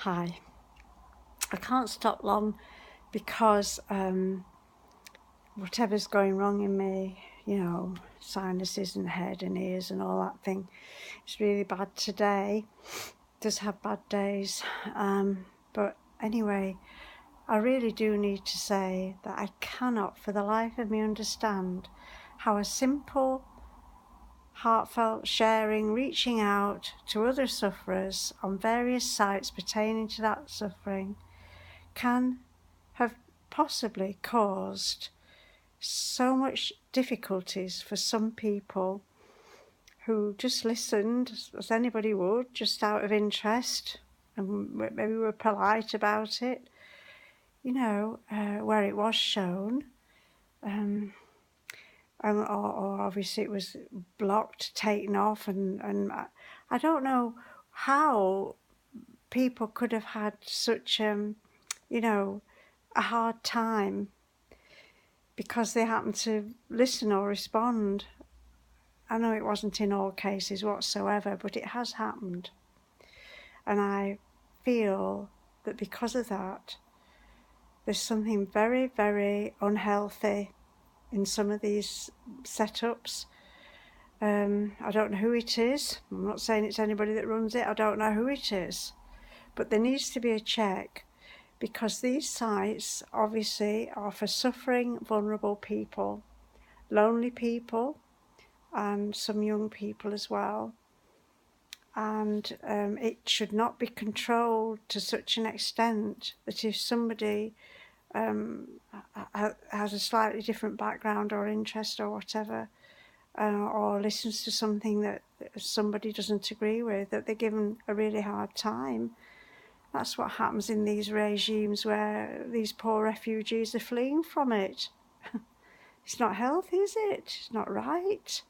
Hi. I can't stop long because whatever's going wrong in me, sinuses and head and ears and all that thing, it's really bad today. Does have bad days. But anyway, I really do need to say that I cannot for the life of me understand how a simple, heartfelt sharing, reaching out to other sufferers on various sites pertaining to that suffering can have possibly caused so much difficulties for some people who just listened, as anybody would, just out of interest, and maybe were polite about it, where it was shown. Or obviously it was blocked, taken off, and I don't know how people could have had such, a hard time because they happened to listen or respond. I know it wasn't in all cases whatsoever, but it has happened. And I feel that because of that, there's something very, very unhealthy in some of these setups. I don't know who it is. I'm not saying it's anybody that runs it. I don't know who it is. But there needs to be a check, because these sites obviously are for suffering, vulnerable people, lonely people, and some young people as well. And it should not be controlled to such an extent that if somebody has a slightly different background or interest or whatever, or listens to something that somebody doesn't agree with, that they're given a really hard time. That's what happens in these regimes where these poor refugees are fleeing from it. It's not healthy, is it? It's not right.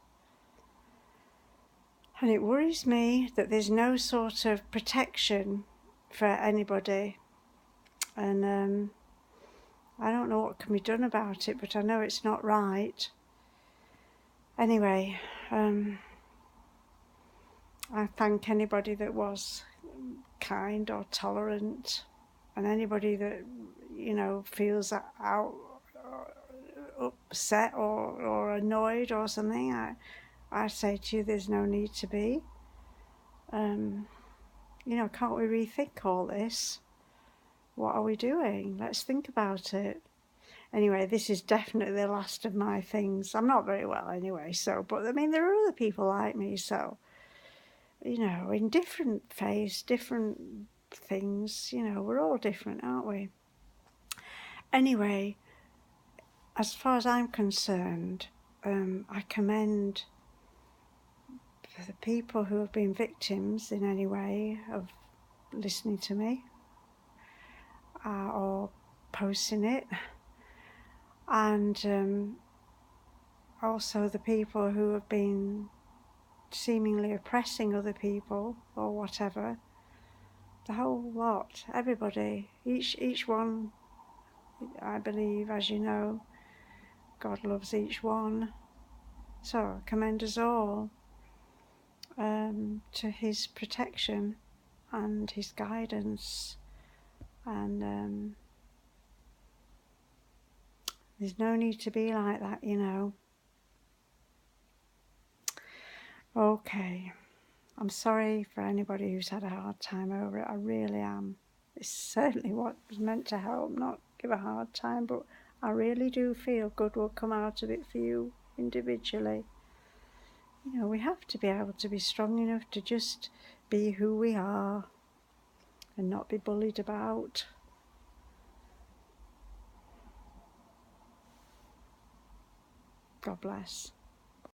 And it worries me that there's no sort of protection for anybody. And I don't know what can be done about it, but I know it's not right. Anyway, I thank anybody that was kind or tolerant, and anybody that, feels out upset or annoyed or something, I say to you, there's no need to be. Can't we rethink all this? What are we doing? Let's think about it. Anyway, this is definitely the last of my things. I'm not very well anyway, but I mean, there are other people like me, so, in different phase, different things, we're all different, aren't we? Anyway, as far as I'm concerned, I commend the people who have been victims in any way of listening to me or posting it, and also the people who have been seemingly oppressing other people or whatever. The whole lot, everybody, each one. I believe, as you know, God loves each one. So I commend us all to his protection and his guidance, and there's no need to be like that, Okay, I'm sorry for anybody who's had a hard time over it. I really am. It's certainly what was meant to help, not give a hard time, but I really do feel good will come out of it for you individually. We have to be able to be strong enough to just be who we are and not be bullied about. God bless.